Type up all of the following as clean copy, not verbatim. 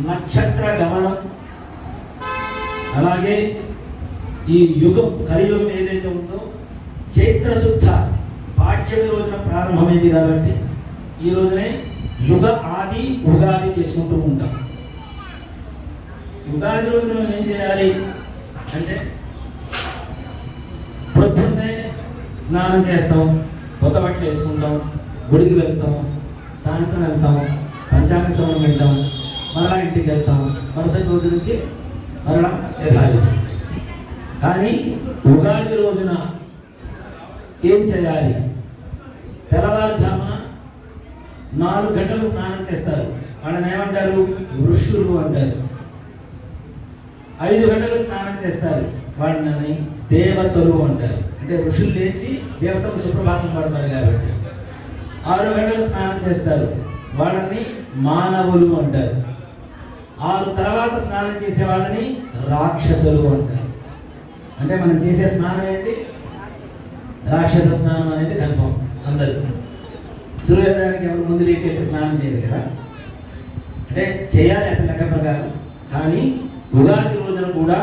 నక్షత్ర గమనం, అలాగే ఈ యుగం కలియుగం ఏదైతే ఉందో చైత్రశుద్ధ పాఠ్యమి రోజున ప్రారంభమైంది కాబట్టి ఈ రోజునే యుగ ఆది ఉగాది చేసుకుంటూ ఉంటాం. ఉగాది రోజున మనం ఏం చేయాలి అంటే పొద్దున్నే స్నానం చేస్తాం, కొత్త బట్టలు వేసుకుంటాం, గుడికి వెళ్తాం, సాయంత్రం వెళ్తాం, పంచాంగ శ్రవణం వింటాం, మరలా ఇంటికి వెళ్తాం, మరుసటి రోజు నుంచి మరలా యథావిధి. కానీ ఉగాది రోజున ఏం చేయాలి? తెల్లవారుజామున 4 గంటలు స్నానం చేస్తారు, వాళ్ళని ఏమంటారు? ఋషులు అంటారు. 5 గంటలు స్నానం చేస్తారు, వాళ్ళని దేవతలు అంటారు. అంటే ఋషులు లేచి దేవతలు సుప్రభాతం పడతారు కాబట్టి. 6 గంటలు స్నానం చేస్తారు, వాళ్ళని మానవులు అంటారు. 6 తర్వాత స్నానం చేసే వాళ్ళని రాక్షసులు అంటారు. అంటే మనం చేసే స్నానం ఏంటి? రాక్షస స్నానం అనేది కన్ఫర్మ్. అందరూ సూర్యోదయానికి ఎవరు ముందు లేచి అయితే స్నానం చేయరు కదా, అంటే చేయాలి అసలు లెక్క ప్రకారం. కానీ ఉగాది రోజున కూడా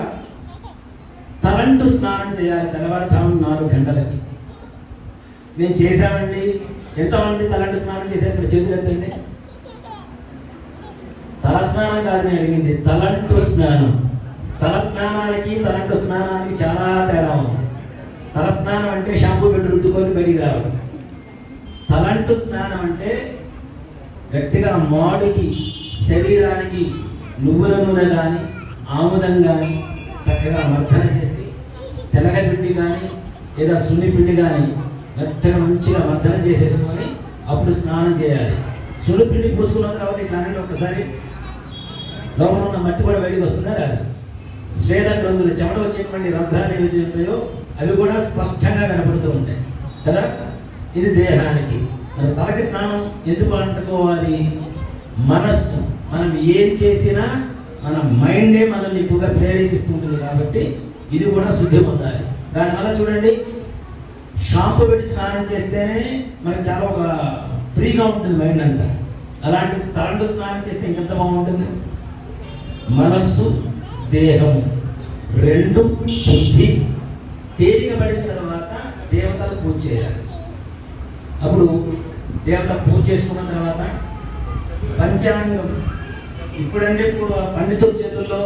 తలంటు స్నానం చేయాలి తెల్లవారుజామున 4 గంటలకి. మేము చేసామండి. ఎంతమంది తలంటు స్నానం చేశారు? ఇక్కడ చేతులు ఎత్తండి. తల స్నానం కాదు నేను అడిగింది, తలంటు స్నానం. తల స్నానానికి తలంటు స్నానానికి చాలా తేడా ఉంది. తల స్నానం అంటే షాంపూ పెట్టి రుద్దుకొని బయటికి రావడం. తలంటు స్నానం అంటే గట్టిగా మాడికి శరీరానికి నువ్వుల నూనె కానీ ఆముదం కానీ చక్కగా మర్దన చేసి శనగపిండి కానీ లేదా సున్నిపిండి కానీ మెత్తగా మంచిగా మర్దన చేసేసుకొని అప్పుడు స్నానం చేయాలి. సున్నిపిండి పూసుకున్న తర్వాత ఇట్లా అంటే ఒకసారి లోపల ఉన్న మట్టి కూడా బయటకు వస్తుందా రాదు? స్వేద గ్రంథులు, చెమట వచ్చేటువంటి రంధ్రాలు ఏవైతే ఉంటాయో అవి కూడా స్పష్టంగా కనపడుతూ ఉంటాయి కదా. ఇది దేహానికి. మరి తలకి స్నానం ఎందుకు అంటుకోవాలి? మనస్సు, మనం ఏం చేసినా మన మైండే మనల్ని ఎక్కువగా ప్రేరేపిస్తుంటుంది కాబట్టి ఇది కూడా శుద్ధి పొందాలి. దానివల్ల చూడండి, షాంపూ పెట్టి స్నానం చేస్తేనే మనకి చాలా ఒక ఫ్రీగా ఉంటుంది మైండ్ అంతా. అలాంటిది తలంటు స్నానం చేస్తే ఇంకెంత బాగుంటుంది. మనస్సు దేహం రెండు శుద్ధి తేలిక పడిన తర్వాత దేవతలు పూజ చేయాలి. అప్పుడు దేవత పూజ చేసుకున్న తర్వాత పంచాంగం, ఇప్పుడంటే పండితుల చేతుల్లో